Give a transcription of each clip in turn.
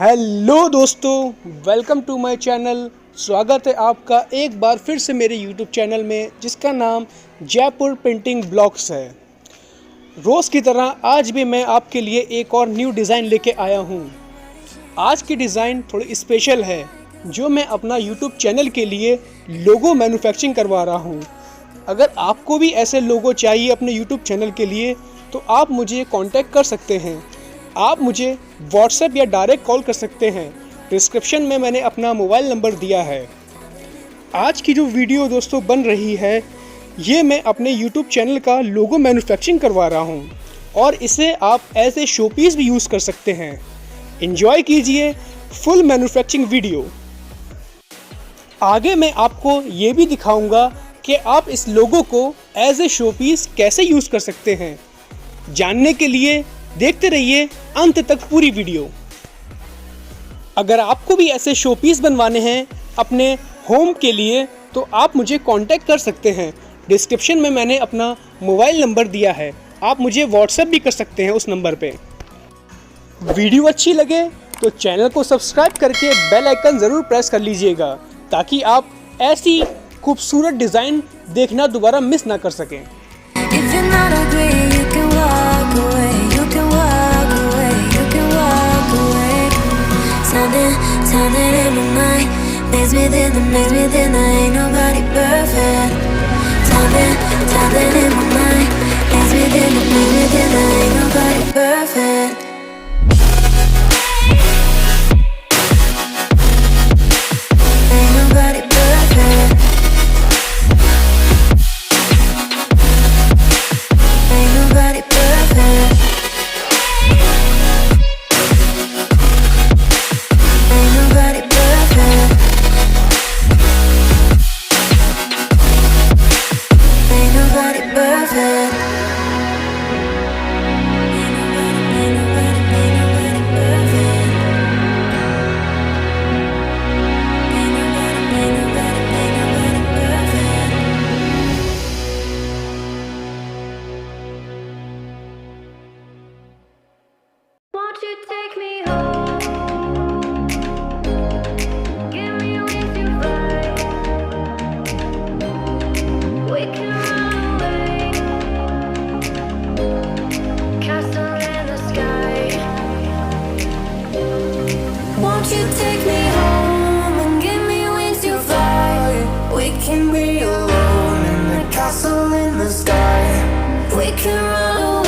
Hello दोस्तों, welcome to my channel. स्वागत है आपका एक बार फिर से मेरे यूट्यूब चैनल में, जिसका नाम जयपुर पेंटिंग ब्लॉग्स है। रोज़ की तरह आज भी मैं आपके लिए एक और न्यू डिज़ाइन लेके आया हूँ। आज की डिज़ाइन थोड़ी स्पेशल है, जो मैं अपना यूट्यूब चैनल के लिए लोगो मैन्युफैक्चरिंग करवा रहा हूँ। अगर आपको भी ऐसे लोगो चाहिए अपने यूट्यूब चैनल के लिए, तो आप मुझे कांटेक्ट कर सकते हैं। आप मुझे व्हाट्सएप या डायरेक्ट कॉल कर सकते हैं। डिस्क्रिप्शन में मैंने अपना मोबाइल नंबर दिया है। आज की जो वीडियो दोस्तों बन रही है, ये मैं अपने यूट्यूब चैनल का लोगो मैन्युफैक्चरिंग करवा रहा हूँ, और इसे आप एज ए शोपीस भी यूज़ कर सकते हैं। एंजॉय कीजिए फुल मैन्युफैक्चरिंग वीडियो। आगे मैं आपको ये भी दिखाऊंगा कि आप इस लोगो को एज ए शोपीस कैसे यूज़ कर सकते हैं। जानने के लिए देखते रहिए अंत तक पूरी वीडियो। अगर आपको भी ऐसे शोपीस बनवाने हैं अपने होम के लिए, तो आप मुझे कांटेक्ट कर सकते हैं। डिस्क्रिप्शन में मैंने अपना मोबाइल नंबर दिया है, आप मुझे व्हाट्सएप भी कर सकते हैं उस नंबर पे। वीडियो अच्छी लगे तो चैनल को सब्सक्राइब करके बेल आइकन ज़रूर प्रेस कर लीजिएगा, ताकि आप ऐसी खूबसूरत डिज़ाइन देखना दोबारा मिस ना कर सकें। Something in my mind makes me think that ain't nobody perfect. Something in my mind makes me think that ain't nobody perfect. Ain't nobody perfect. Ain't nobody perfect. Won't you take me home? Give me wings to fly. We can run away. Castle in the sky. Won't you take me home and give me wings to fly? We can be alone in the castle in the sky. We can run away.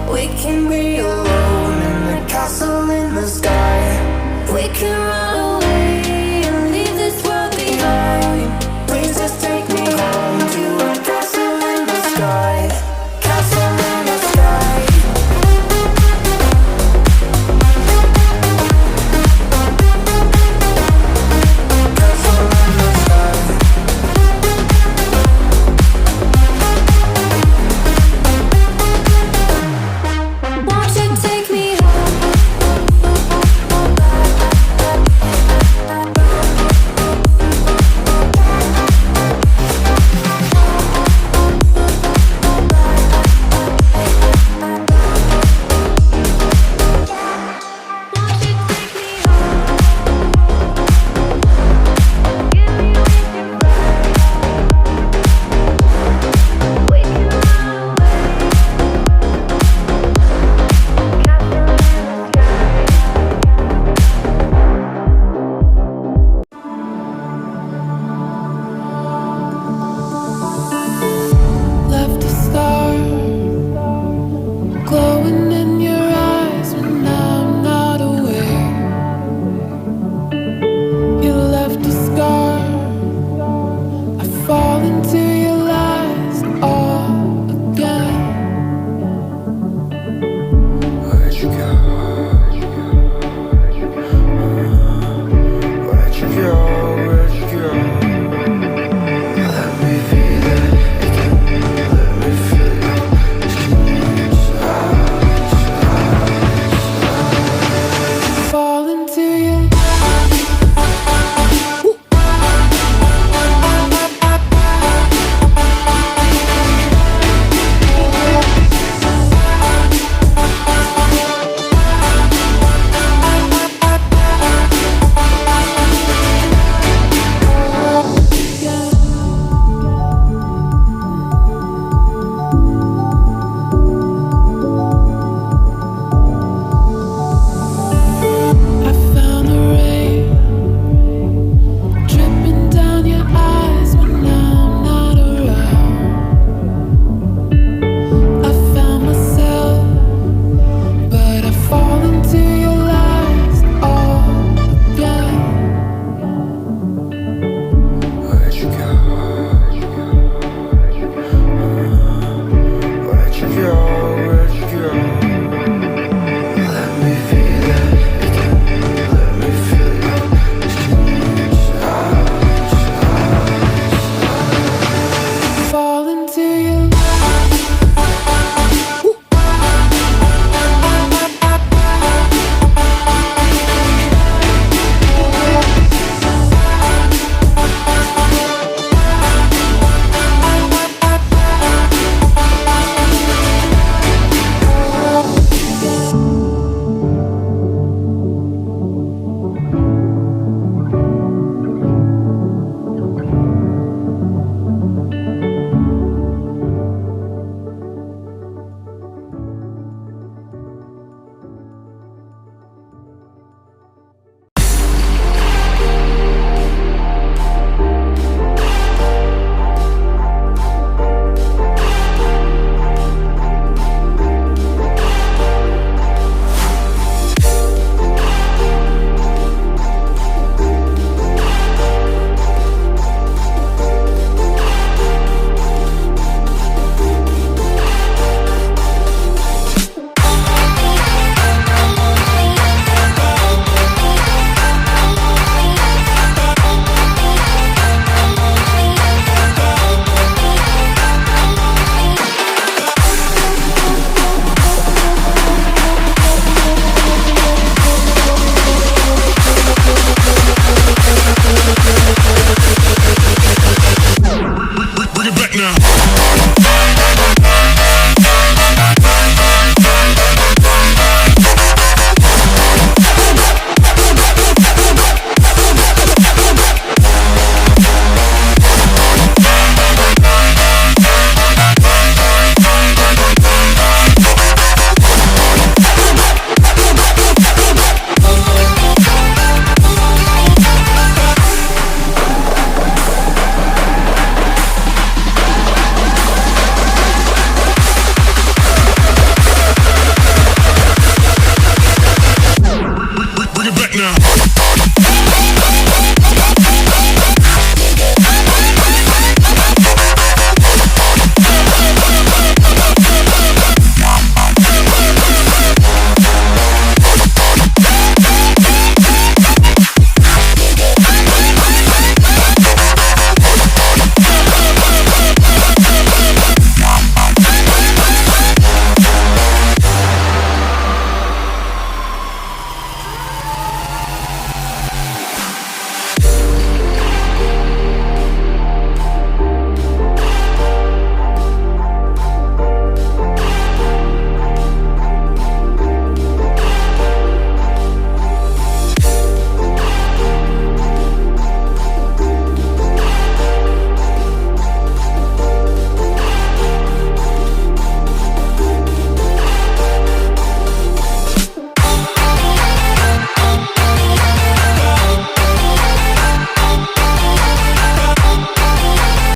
We can be